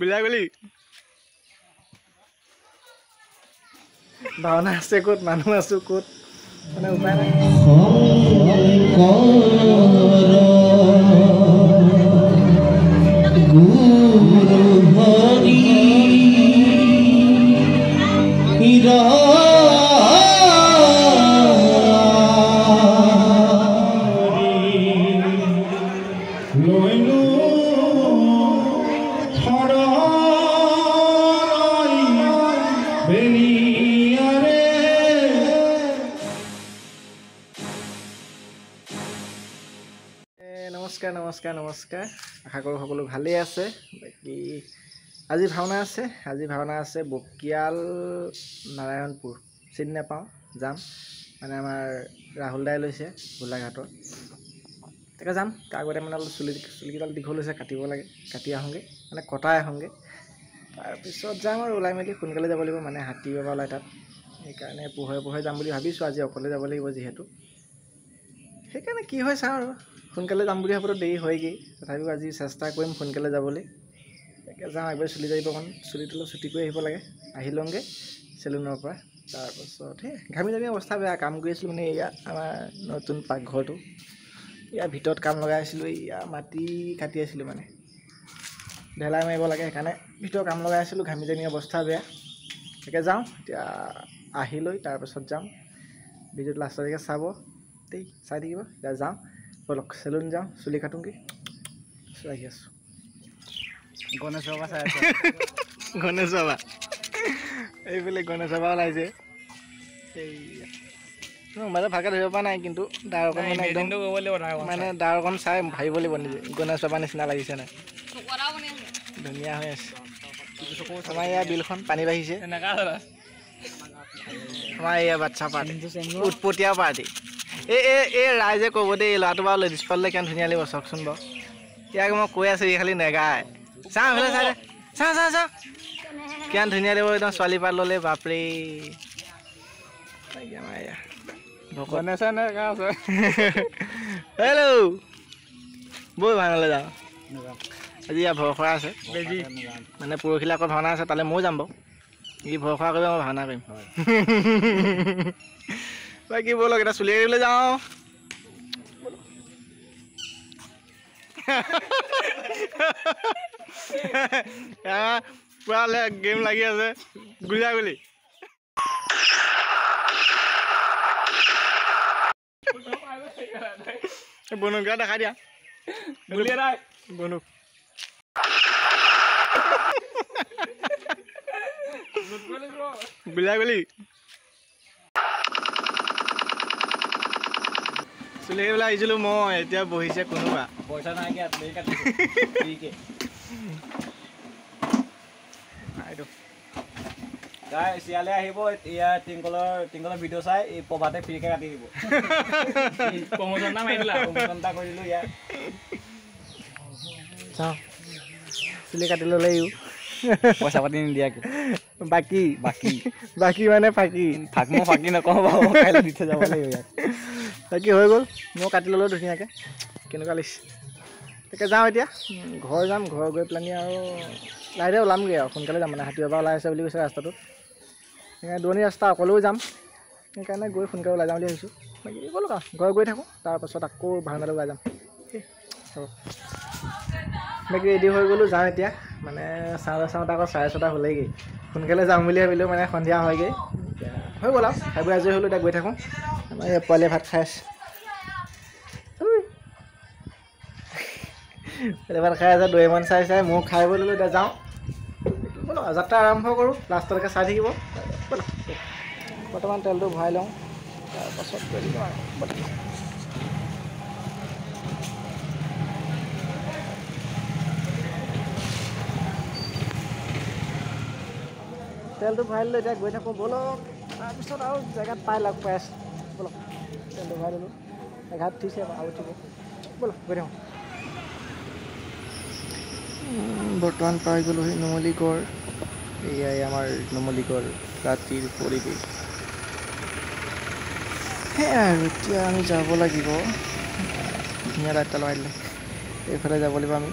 বিলাগুলি ভাওনা আছে ক'ত মানুহ আছো ক'ত মানে উপায় নাই নমস্কাৰ আশা কৰোঁ সকলো ভালেই আছে বাকী আজি ভাওনা আছে বকিয়াল নাৰায়ণপুৰ চিনি নাপাওঁ যাম মানে আমাৰ ৰাহুল দাই লৈছে গোলাঘাটৰ তাকে যাম তাৰ আগতে মানে অলপ চুলিকেইডাল দীঘল হৈছে কাটিব লাগে কাটি আহোঁগৈ মানে কটাই আহোঁগৈ তাৰপিছত যাম আৰু ওলাই মেলি সোনকালে যাব লাগিব মানে হাতী বাবা ওলাই তাত সেইকাৰণে পোহৰে যাম বুলি ভাবিছোঁ আজি অকলে যাব লাগিব যিহেতু সেইকাৰণে কি হয় চাওঁ আৰু সোনকালে যাম বুলি ভাবোঁ দেৰি হয়গৈ তথাপিও আজি চেষ্টা কৰিম সোনকালে যাবলৈ তাকে যাওঁ একবাৰ চুলি যাবিব অকণ চুলিটো অলপ ছুটি কৰি আহিব লাগে আহি লওঁগৈ চেলুনৰ পৰা তাৰপাছত সেই ঘামি অৱস্থা বেয়া কাম কৰি আছিলোঁ মানে এয়া আমাৰ নতুন পাকঘৰটো ইয়াৰ ভিতৰত কাম লগাই আছিলোঁ এয়া মাটি কাটি আছিলোঁ মানে ঢেলাই মাৰিব লাগে সেইকাৰণে ভিতৰত কাম লগাই আছিলোঁ ঘামি অৱস্থা বেয়া তাকে যাওঁ এতিয়া আহি লৈ তাৰপাছত যাম ভিডিঅ'টো লাষ্টলৈকে চাব দেই চাই থাকিব এতিয়া যাওঁ বলক চেলুন যাওঁ চুলি কাটোঁগৈ আহি আছোঁ গণেশ বাবা চাই আছে গণেশ বাবা এইফালে গণেশ বাবা ওলাইছে মানে ভালকৈ ধৰিব পৰা নাই কিন্তু ডাৰকণ মানে একদম মানে ডাৰকণ চাই ভাবিব লাগিব নিজে গণেশ বাবা নিচিনা লাগিছে নাই ধুনীয়া হৈ আছে আমাৰ এয়া বিলখন পানী বাঢ়িছে আমাৰ এয়া বাচ্ছা পাৰ্টি উৎপতীয়া পাৰ্টি এই ৰাইজে ক'ব দেই এই ল'ৰাটো বাৰু লেডিজ পালে কিমান ধুনীয়া লাগিব চাওকচোন বাৰু ইয়াক মই কৈ আছোঁ ই খালি নেগায় চাওঁ এইফালে চাওঁ কিমান ধুনীয়া লাগিব একদম ছোৱালী পাত ল'লে বাপৰে আমাৰ এয়া হেল্ল' বৈ ভাওনালৈ যাওঁ আজি ইয়াৰ ভৰসৰা আছে মানে পৰহিলৈ আকৌ ভাওনা আছে তালৈ ময়ো যাম বাৰু ই ভৰসৰা কৰিব মই ভাওনা কৰিম বাকী ব'লক এটা চুলি কাটিবলৈ যাওঁ পুৰা গেম লাগি আছে গুলিয়াগুলি বনুক দেখা দিয়া বনুক গুলিয়াগুলি চুলি কাটিবলৈ আহিছিলোঁ মই এতিয়া বহিছে কোনোবা পইচা নাই চিয়ালে আহিব ইয়াৰ টিংকলৰ ভিডিঅ' চাই এই প্ৰভাতে ফ্ৰীকে কাটি দিব প্ৰমোচন এটা মাৰি দিলা প্ৰমোচন এটা কৰি দিলোঁ ইয়াৰ চাওঁ চুলি কাটি ল'লে পইচা পাতি নিদিয়াকৈ বাকী মানে ফাঁকি নকওঁ বাৰু কাইলৈ দি থৈ যাব লাগিব ইয়াত বাকী হৈ গ'ল মই কাটি ল'লোঁ ধুনীয়াকৈ কেনেকুৱা লাগিছে তাকে যাওঁ এতিয়া ঘৰ যাম ঘৰ গৈ পেলানি আৰু লাহেৰে ওলামগৈ আৰু সোনকালে যাম মানে হাতী বাবা ওলাই আছে বুলি কৈছে ৰাস্তাটোত সেইকাৰণে দূৰণি ৰাস্তা অকলেও যাম সেইকাৰণে গৈ সোনকালে ওলাই যাম বুলি ভাবিছোঁ বাকী ব'লক আৰু ঘৰ গৈ থাকোঁ তাৰপাছত আকৌ ভাওনালৈ ওলাই যাম হ'ব বাকী ৰেডি হৈ গ'লোঁ যাওঁ এতিয়া মানে চাওঁতে আকৌ 6:30 হ'লেগৈ সোনকালে যাম বুলি ভাবিলোঁ মানে সন্ধিয়া হয়গৈ হৈ গ'ল আৰু খাই বৈ আজৰি হ'লোঁ এতিয়া গৈ থাকোঁ আমাৰ এই পোৱালীয়ে ভাত খাই আছে ভাত খাই আছে দৈমান চাই ময়ো খাই বৈ ল'লোঁ এতিয়া যাওঁ ব'লক যাত্ৰা আৰম্ভ কৰোঁ লাষ্টলৈকে চাই থাকিব ব'লক বৰ্তমান তেলটো ভৰাই লওঁ তাৰপাছত কৰি দিওঁ আৰু তেলটো ভৰাই ল'লোঁ এতিয়া গৈ থাকোঁ ব'লক তাৰপিছত আৰু জেগাত লগ পাই আছোঁ ব'লক তেলটো ভৰাই ল'লোঁ এঘাত উঠিছে আৰু উঠিব ব'লক গৈ থাকোঁ বৰ্তমান পাই গ'লোহি নুমলীগড় এয়াই আমাৰ নুমলীগড় ৰাতিৰ পৰিৱেশ সেয়াই আৰু এতিয়া আমি যাব লাগিব ধুনীয়া লাইট এটা লগাই দিলে এইফালে যাব লাগিব আমি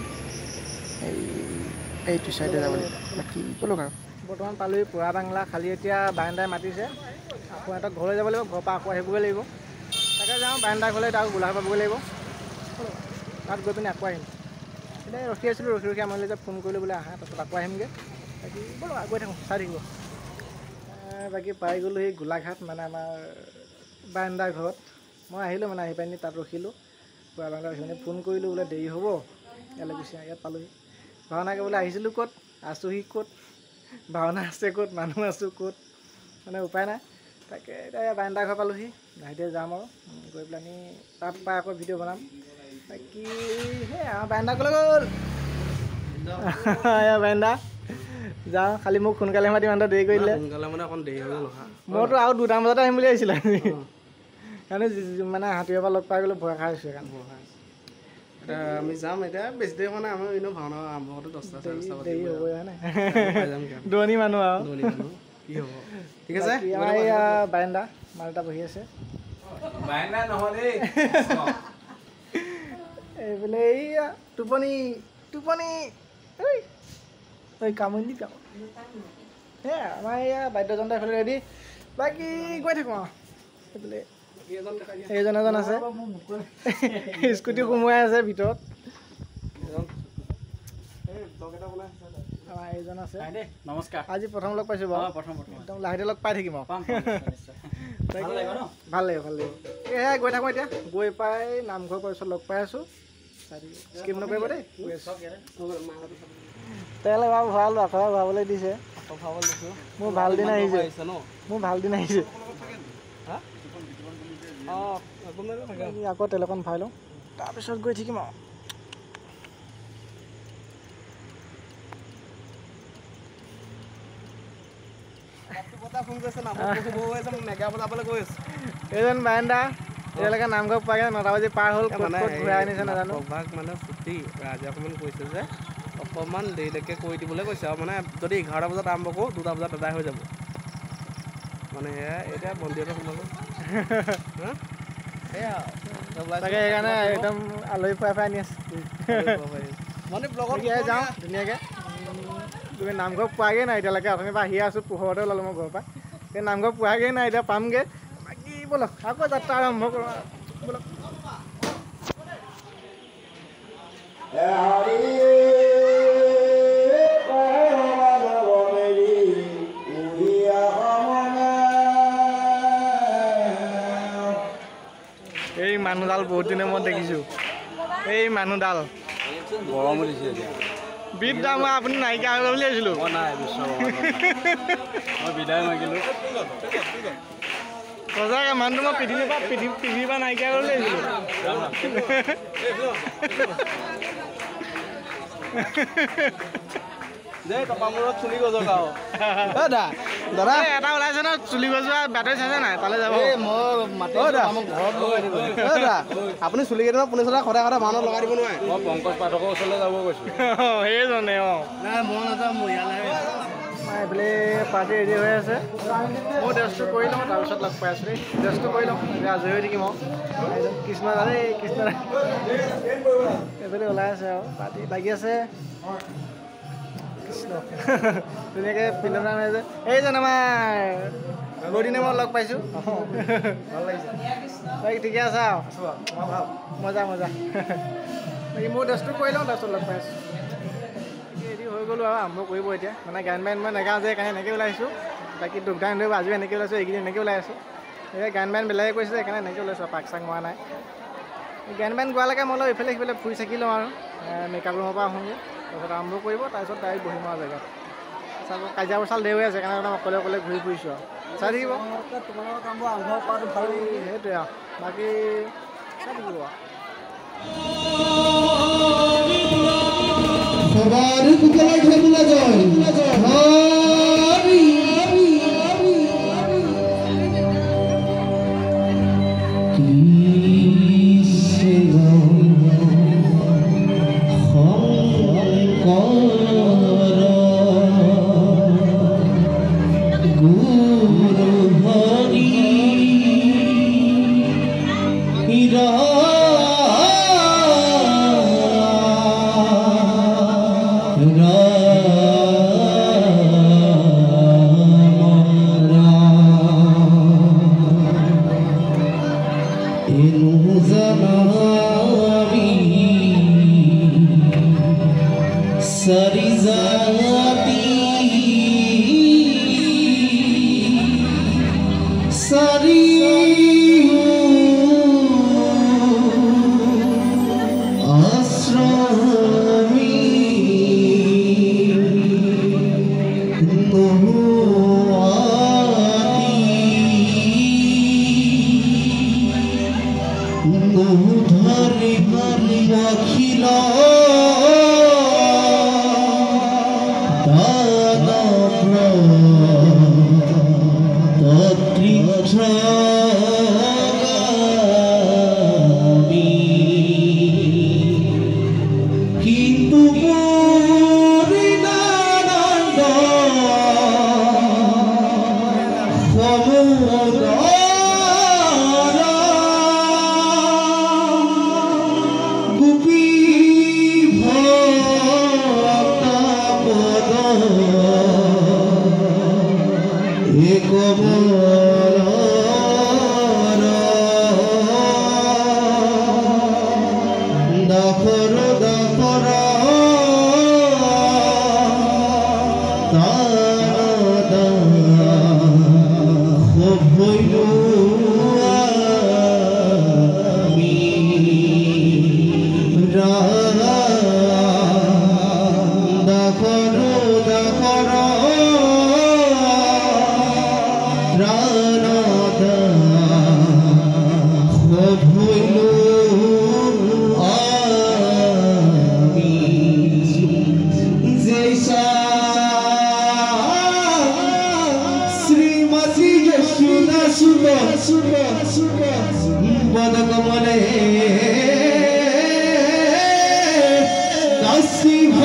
এইটো চাইডে যাব লাগিব বাকী ব'লক আৰু বৰ্তমান পালোহি পুৰা বাংলা খালি এতিয়া বাৰেণ্ডাই মাতিছে আকৌ সিহঁতক ঘৰলৈ যাব লাগিব ঘৰৰ পৰা আকৌ আহিবগৈ লাগিব তাকে যাওঁ বাৰেণ্ডাৰ ঘৰলৈ তাক গোলাঘাট পাবগৈ লাগিব তাত গৈ পিনি আকৌ আহিম এতিয়া ৰখি আছিলোঁ ৰখি আমনি যে ফোন কৰিলোঁ বোলে আহা তাৰপিছত আকৌ আহিমগৈ বাকী ব'লক গৈ থাকোঁ চাই থাকিব বাকী পাই গ'লোঁ সেই গোলাঘাট মানে আমাৰ বাৰেণ্ডাৰ ঘৰত মই আহিলোঁ মানে আহি পানি তাত ৰখিলোঁ পুৰা বাংলা ৰখি ফোন কৰিলোঁ বোলে দেৰি হ'ব ইয়ালৈ গুচি ইয়াত পালোঁহি ভাওনা কৰিবলৈ আহিছিলোঁ ক'ত আছোঁহি ক'ত ভাওনা আছে ক'ত মানুহ আছোঁ ক'ত মানে উপায় নাই তাকে এতিয়া বাৰেণ্ডাৰ ঘৰ পালোঁহি লাহেকৈ যাম আৰু গৈ পেলানি তাত পাই আকৌ ভিডিঅ' বনাম বাকী সেই আমাৰ বাৰেণ্ডা ক'লৈ গ'ল এয়া বাৰেণ্ডা যাওঁ খালি মোক সোনকালে মাতি মানুহ দেৰি কৰি দিলে সোনকালে মানে অকণ দেৰি হৈ গ'ল মইতো আৰু 2টা বজাতে আহিম বুলি আহিছিলোঁ সেইকাৰণে মানে হাতীৰৰ পৰা লগ পাই গ'লোঁ ভয় খাই আছোঁ সেইকাৰণে আমি যাম এতিয়া বেছি দেৰি মানে আমি এনেও ভাওনা আৰম্ভ কৰোঁতে 10টা দেৰি হ'বই হয়নে দোৱনী মানুহ আৰু কি হ'ব ঠিক আছে আমাৰ এয়া বাৰেণ্ডা মাল এটা বহি আছে বাৰেণ্ডা নহ'লে এইফালে এইয়া টোপনি ঐ কামুৰি কাম সেয়া আমাৰ এয়া বাদ্যযন্ত্ৰ এইফালে ৰেডি বাকী গৈ থাকোঁ আৰু সেইফালে এইজন এজন আছে স্কুটি সোমোৱাই আছে ভিতৰত আমাৰ এইজন আছে নমস্কাৰ আজি প্ৰথম লগ পাইছোঁ বাৰু একদম লাহেতে লগ পাই থাকিম আৰু ভাল লাগিব এয়া গৈ থাকোঁ এতিয়া গৈ পাই নামঘৰ পিছত লগ পাই আছোঁ স্কিপ নকৰিব দেই তেল এবাৰ ভৰালোঁ আকৌ ভৰাবলৈ দিছে মোৰ ভাল দিন আহিছে আকৌ তেল অকণ ভৰাই লওঁ তাৰপিছত গৈ থাকিম আৰু এইজন বাৰেণ্ডা এতিয়ালৈকে নামঘৰ পোৱাগৈ 9টা বাজি পাৰ হ'ল ঘূৰাই আনিছে নাজানো মানে ছুটি ৰাজে অকণমান কৈছে যে অকণমান দেৰিলৈকে কৰি দিবলৈ কৈছে আৰু মানে যদি 11টা বজাত আৰম্ভ কৰোঁ 2টা বজাত আদায় হৈ যাব মানে সেয়া এতিয়া মন্দিৰতে সোমালোঁ সেয়া তাকে সেইকাৰণে একদম আলহী ফুৰাই আনি আছে মানে ব্লগত যাওঁ ধুনীয়াকৈ তুমি নামঘৰ পোৱাগৈ নাই এতিয়ালৈকে অথনিৰ পৰা আহি আছোঁ পোহৰতে ওলালোঁ মই ঘৰৰ পৰা সেই নামঘৰ পোৱাগৈ নাই এতিয়া পামগৈ বাকী ব'লক আকৌ যাত্ৰা আৰম্ভ কৰোঁ ব'লক এই মানুহডাল বহুত দিনৰ মূৰত দেখিছোঁ এই মানুহডাল গৰম উঠিছে এতিয়া বিদ দাম আপুনি নাইকিয়া হৈ গ'ল বুলি ভাবিছিলোঁ মই নাই মই বিদায় মাগিলোঁ সঁচাকৈ মানুহটো মই পৃথিৱীৰ পৰা নাইকিয়া হৈ গ'ল বুলি ভাবিছিলোঁ দেই টপামূৰত চুলি গজক আৰু দাদা এটা ওলাইছে ন চুলি গজোৱা বাতৰি চাইছে নাই তালৈ যাব আপুনি চুলি কেইটামান পুলিচ সদায় ভাওনাত লগাই দিব নোৱাৰে মই পংকজ পাঠকৰ ওচৰলৈ যাব কৈছোঁ সেইজনে নাই মই নাযাওঁ মই ইয়ালৈ এইফালে পাৰ্টি ৰেডি হৈ আছে মই ড্ৰেছটো কৰি লওঁ তাৰপিছত লগ পাই আছোঁ দেই ড্ৰেছটো কৰি লওঁ এতিয়া আজৰি হৈ থাকিম আৰু কৃষ্ণ দেই কৃষ্ণ এইফালে ওলাই আছে আৰু পাৰ্টি লাগি আছে কৃষ্ণ ধুনীয়াকৈ পিন্ধা নাই যে এইজন আমাৰ বহুত দিনে মই লগ পাইছোঁ ভাল লাগিছে বাকী ঠিকে আছে আৰু মজা বাকী মোৰ ড্ৰেছটো কৰি লওঁ তাৰপিছত লগ পাই আছোঁ ৰেডি হৈ গ'লোঁ আৰু আৰম্ভ কৰিব এতিয়া মানে গান বাইন মই নেগাওঁ যে সেইকাৰণে এনেকৈ ওলাইছোঁ বাকী দুখ গান ধৰিব আজিও এনেকৈ ওলাইছোঁ এইকেইদিন এনেকৈ ওলাই আছোঁ এতিয়া গান বাইন বেলেগে কৈছে সেইকাৰণে এনেকৈ ওলাইছোঁ পাক চাক মৰা নাই গান বাইন গোৱালৈকে মই অলপ ইফালে সিফালে ফুৰি চাকি লওঁ আৰু মেকআপ ৰুমৰ পৰা আহোঁগৈ তাৰপিছত আৰম্ভ কৰিব তাৰপিছত ডাইৰেক্ট বহিম আৰু জেগাত চাব কাজিয়া পচাল দেৰি হৈ আছে সেইকাৰণে একদম অকলে ঘূৰি ফুৰিছোঁ আৰু চাই থাকিব তোমালোকৰ কামবোৰ আৰম্ভ কৰাটো ভাল সেইটোৱে আৰু বাকী চাই থাকিব আৰু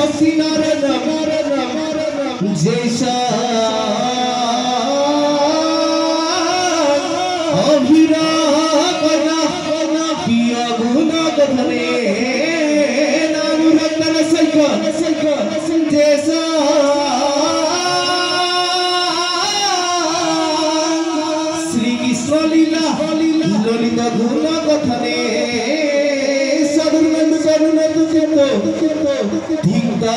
हसीना जैसा पिया गुना गधने नानु रतन जैसा श्री कृष्ण लीला ललिता गुना गधने सदुन सरुन तुझे तो धिंका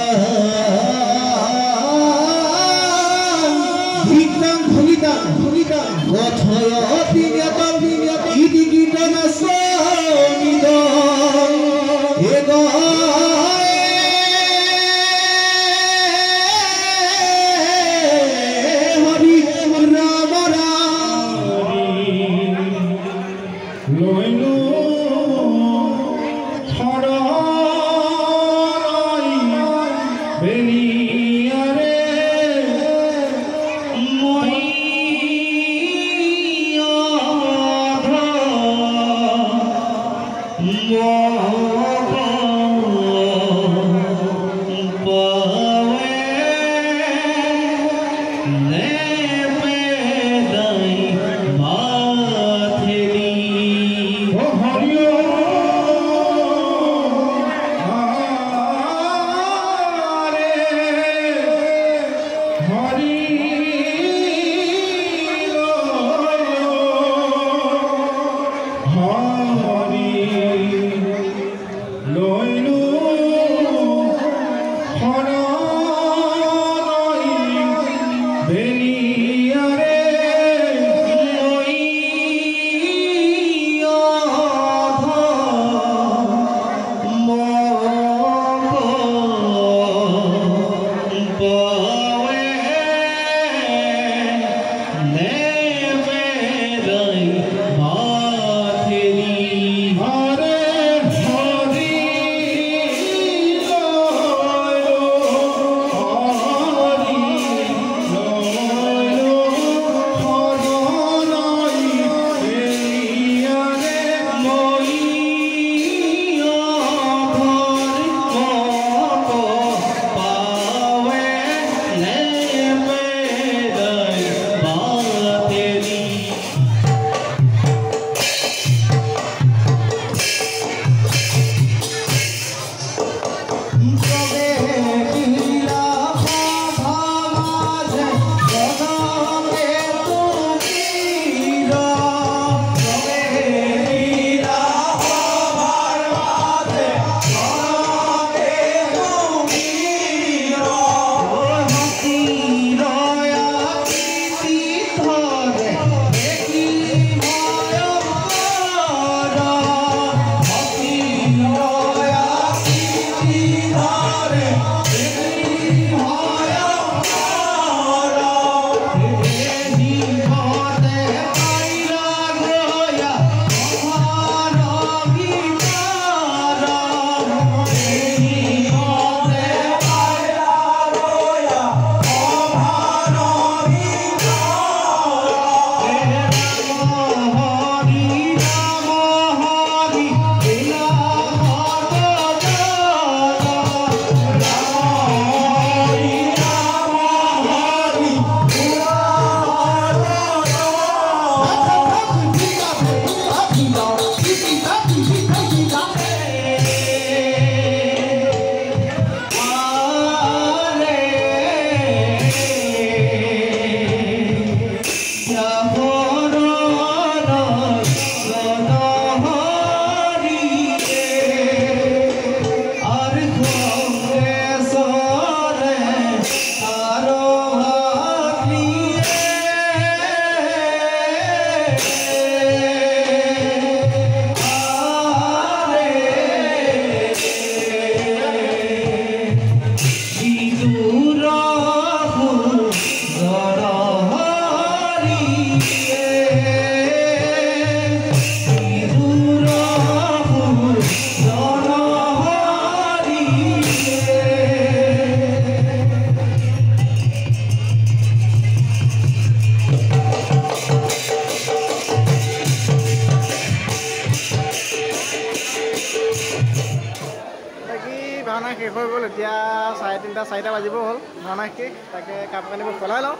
ভাওনা শেষ হৈ গ'ল এতিয়া 3:30 4টা বাজিব হ'ল ভাওনা শেষ তাকে কাপোৰ কানিবোৰ সলাই লওঁ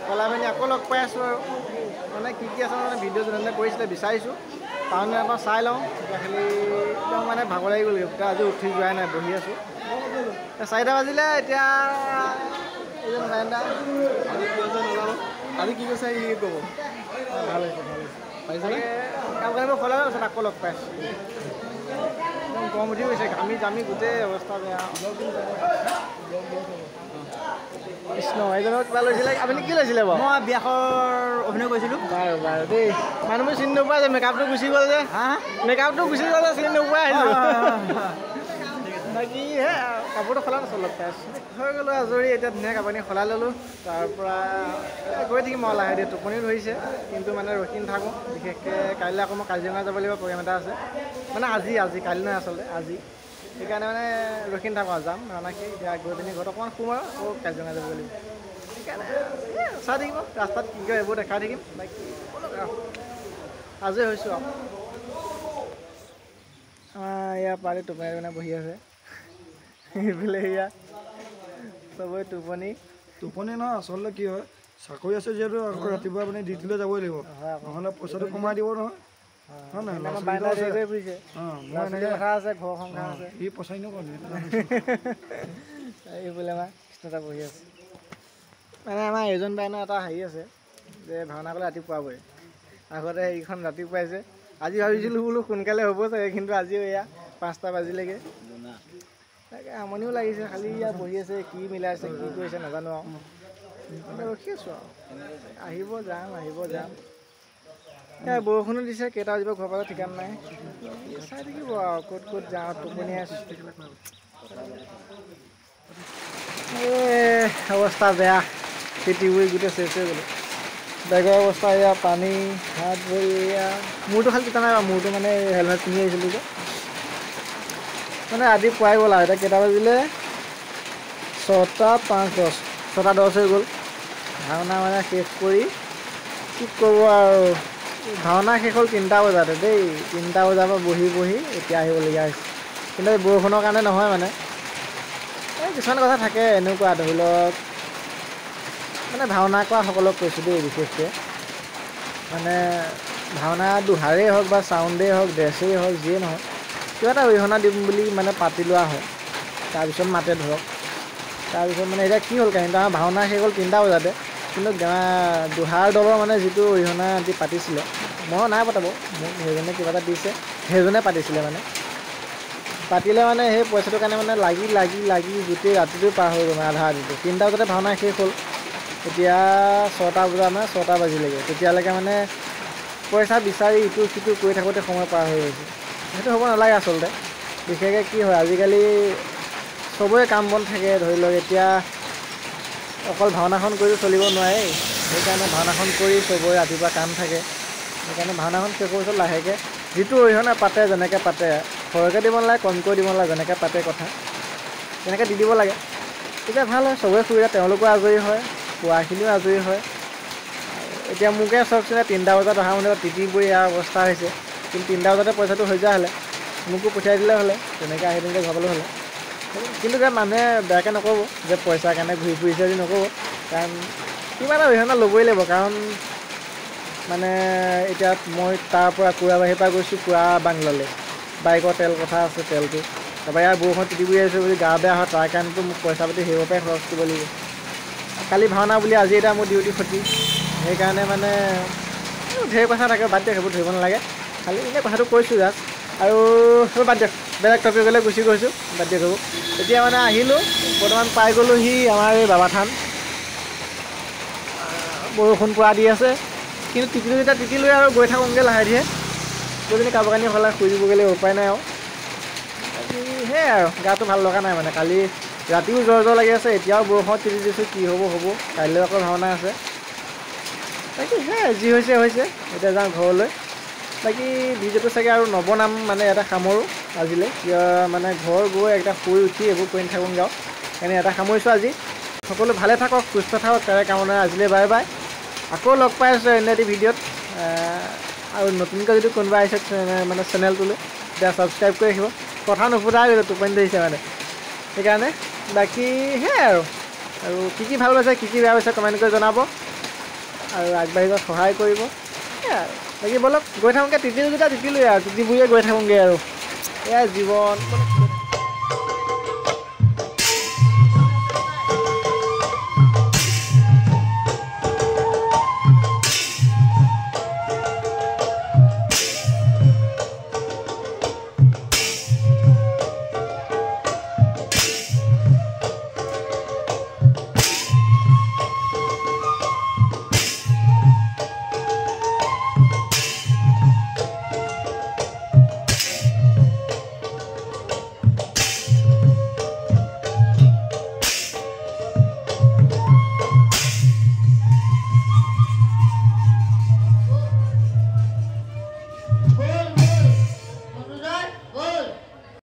সলাই পিনি আকৌ লগ পাই আছোঁ আৰু মানে কি আছে মানে ভিডিঅ' যোনে কৰিছিলে বিচাৰিছোঁ টাউন এবাৰ চাই লওঁ এতিয়া খালি একদম মানে ভাগৰ লাগি গ'ল এতিয়া আজি উঠি যোৱাই নাই বহি আছোঁ 4টা বাজিলে এতিয়া এইজন গায়নদা আজি কি কৈছে ই ক'ব ভাল হৈছে পাৰিছেনে কাপোৰ কানিবোৰ সলাই লওঁ আকৌ লগ পাই আছোঁ একদম গৰম উঠি গৈছে ঘামি জামি গোটেই অৱস্থা বেয়া কৃষ্ণ এইজনৰ কিবা লৈছিলে আপুনি কি লৈছিলে বাৰু মই বিয়াখৰ অভিনয় কৰিছিলোঁ বাৰু বাৰু দেই মানুহবোৰ চিনি নোপোৱা যে মেকআপটো গুচি গ'ল যে মেকআপটো গুচি গ'ল যে চিনি নোপোৱা আহিছোঁ বাকী হে কাপোৰটো সলাই নাছিল লগ পাই আছোঁ হৈ গ'লোঁ আজৰি এতিয়া ধুনীয়াকৈ কাপোৰ সলাই ল'লোঁ তাৰপৰা গৈ থাকিম মই লাহে দিয়ে টোপনিও ধৰিছে কিন্তু মানে ৰখি নাথাকোঁ বিশেষকৈ কাইলৈ আকৌ মই কাজিৰঙা যাব লাগিব প্ৰগ্ৰেম এটা আছে মানে আজি কাইলৈ নহয় আচলতে আজি সেইকাৰণে মানে ৰখি নাথাকোঁ আৰু যাম ভাওনাকে এতিয়া গৈ পিনি ঘৰত অকণমান শুম আৰু আকৌ কাজিৰঙা যাব লাগিব সেইকাৰণে চাই থাকিব ৰাস্তাত কি কয় এইবোৰ দেখাই থাকিম বাকী আজৰি হৈছোঁ আৰু আমাৰ ইয়াৰ পাৰি টোপনি মানে বহি আছে এইফালে এয়া চবৰে টোপনি নহয় আচলতে কি হয় চাকৰি আছে যিহেতু আকৌ ৰাতিপুৱা আপুনি ডিউটিলৈ যাবই লাগিব নহ'লে পইচাটো কমাই দিব নহয় এইফালে আমাৰ কৃষ্ণতা বহি আছে মানে আমাৰ এজন বাইনৰ এটা হেৰি আছে যে ভাওনা কৰিলে ৰাতিপুৱাবই আগতে এইখন ৰাতিপুৱাইছে আজি ভাবিছিলোঁ বোলো সোনকালে হ'ব চাগে কিন্তু আজিও এয়া 5টা বাজিলেগৈ তাকে আমনিও লাগিছে খালি ইয়াত বহি আছে কি মিলাইছে কি কৰিছে নাজানো আৰু মানে ৰখি আছোঁ আৰু আহিব যাম বৰষুণো দিছে কেইটা বাজিব ঘৰৰ পৰা ঠিকান নাই চাই থাকিব আৰু ক'ত যাওঁ টোপনি আছোঁ অৱস্থা বেয়া খেতি কৰি গোটেই চেচ হৈ গ'লোঁ বেগৰ অৱস্থা এয়া পানী হাত ভৰি এয়া মূৰটো খালি তিতা নাই বাৰু মূৰটো মানে হেলমেট পিন্ধি আহিছিলোঁ যে মানে ৰাতি পুৱাই গ'ল আৰু এতিয়া কেইটা বাজিলে 6:05 6:10 হৈ গ'ল ভাওনা মানে শেষ কৰি কি ক'ব আৰু ভাওনা শেষ হ'ল 3টা বজাতে দেই 3টা বজাৰ পৰা বহি এতিয়া আহিবলগীয়া হৈছে কিন্তু এই বৰষুণৰ কাৰণে নহয় মানে এই কিছুমান কথা থাকে এনেকুৱা ধৰি লওক মানে ভাওনা কৰা সকলক কৈছোঁ দেই বিশেষকৈ মানে ভাওনা দোহাৰেই হওক বা চাউণ্ডেই হওক ড্ৰেছেই হওক যিয়ে নহওক কিবা এটা অৰিহণা দিম বুলি মানে পাতি লোৱা হয় তাৰপিছত মাতে ধৰক তাৰপিছত মানে এতিয়া কি হ'ল কাহিনীটো আমাৰ ভাওনা শেষ হ'ল 3টা বজাতে কিন্তু দোহাৰ দলৰ মানে যিটো অৰিহণা দি পাতিছিলে মই নাই পতাব মোক সেইজনে কিবা এটা দিছে সেইজনে পাতিছিলে মানে পাতিলে মানে সেই পইচাটোৰ কাৰণে মানে লাগি গোটেই ৰাতিটো পাৰ হৈ গ'ল আধা ৰাতিটো 3টা বজাতে ভাওনা শেষ হ'ল এতিয়া 6টা বজাত মানে 6টা বাজিলেগৈ তেতিয়ালৈকে মানে পইচা বিচাৰি ইটো সিটো কৰি থাকোঁতে সময় পাৰ হৈ গৈছে সেইটো হ'ব নালাগে আচলতে বিশেষকৈ কি হয় আজিকালি চবৰে কাম বন থাকে ধৰি লওক এতিয়া অকল ভাওনাখন কৰিও চলিব নোৱাৰে সেইকাৰণে ভাওনাখন কৰি চবৰে ৰাতিপুৱা কাম থাকে সেইকাৰণে ভাওনাখন শেষ হোৱাৰ পিছত লাহেকৈ যিটো অৰিহণা পাতে যেনেকৈ পাতে সৰহকৈ দিব নালাগে কমকৈ দিব নালাগে যেনেকৈ পাতে কথা তেনেকৈ দি দিব লাগে তেতিয়া ভাল হয় চবৰে সুবিধা তেওঁলোকো আজৰি হয় পোৱাখিনিও আজৰি হয় এতিয়া মোকে চাওকচোন 3টা বজাত অহা মানে তিতি পৰি ইয়াৰ অৱস্থা হৈছে কিন্তু 3টা বজাতে পইচাটো হৈ যোৱা হ'লে মোকো পঠিয়াই দিলে হ'লে তেনেকৈ আহি তেনেকৈ ঘৰলৈ হ'লে কিন্তু মানুহে বেয়াকৈ নক'ব যে পইচাৰ কাৰণে ঘূৰি ফুৰিছে বুলি নক'ব কাৰণ কিবা এটা অৰিহণা ল'বই লাগিব কাৰণ মানে এতিয়া মই তাৰ পৰা কুৰাবাহীৰ পৰা গৈছোঁ কুৰা বাংলালৈ বাইকৰ তেল কথা আছে তেলটো তাৰপৰা ইয়াৰ বৰষুণ তিতি পৰি আহিছোঁ বুলি গা বেয়া হয় তাৰ কাৰণেতো মোক পইচা পাতি সেইবোৰ পৰাই খৰচ কৰিব লাগিব কালি ভাওনা বুলি আজি এতিয়া মোৰ ডিউটি ক্ষতি সেইকাৰণে মানে ঢেৰ কথা থাকে বাদ দিয়ক সেইবোৰ ধৰিব নালাগে খালি এনেই কথাটো কৈছোঁ জাষ্ট আৰু সেইবোৰ বাদ দিয়ক বেলেগ টপিকলৈ গুচি গৈছোঁ বাদ দিয়ক সেইবোৰ এতিয়া মানে আহিলোঁ বৰ্তমান পাই গ'লোহি আমাৰ এই বাবা থান বৰষুণ পৰা দি আছে কিন্তু টিকিলোঁ যেতিয়া তিতিলৈ আৰু গৈ থাকোঁগৈ লাহে ধীৰে গৈ পিনি কাপোৰ কানি সলাই শুই দিবগৈ লাগিব উপায় নাই আৰু সেয়াই আৰু গাটো ভাল লগা নাই মানে কালি ৰাতিও জ্বৰ লাগি আছে এতিয়াও বৰষুণত তিতি দিছোঁ কি হ'ব কাইলৈ আকৌ ভাওনা আছে বাকী সেয়াই যি হৈছে এতিয়া যাওঁ ঘৰলৈ বাকী ভিডিঅ'টো চাগে আৰু নবনাম মানে এটা সামৰোঁ আজিলৈ কিয় মানে ঘৰ গৈ একটা শুই উঠি এইবোৰ কৰি নাথাকোঁগৈ আৰু এনে এটা সামৰিছোঁ আজি সকলো ভালে থাকক সুস্থ থাকক তাৰে কামনা আজিলৈ বাই বাই আকৌ লগ পাই আছোঁ এনে এটি ভিডিঅ'ত আৰু নতুনকৈ যদি কোনোবা আহিছে মানে চেনেলটোলৈ তেতিয়া ছাবস্ক্ৰাইব কৰি ৰাখিব কথা নুফুটাই টোপনি ধৰিছে মানে সেইকাৰণে বাকী সেয়াই আৰু কি ভাল পাইছে কি বেয়া পাইছে কমেণ্ট কৰি জনাব আৰু আগবাঢ়িব সহায় কৰিব সেয়াই আৰু বাকী বলক গৈ থাকোঁগৈ তিতিলো যেতিয়া তিতিলোৱে আৰু তিতিবুৰিয়ে গৈ থাকোঁগৈ আৰু এয়াই জীৱন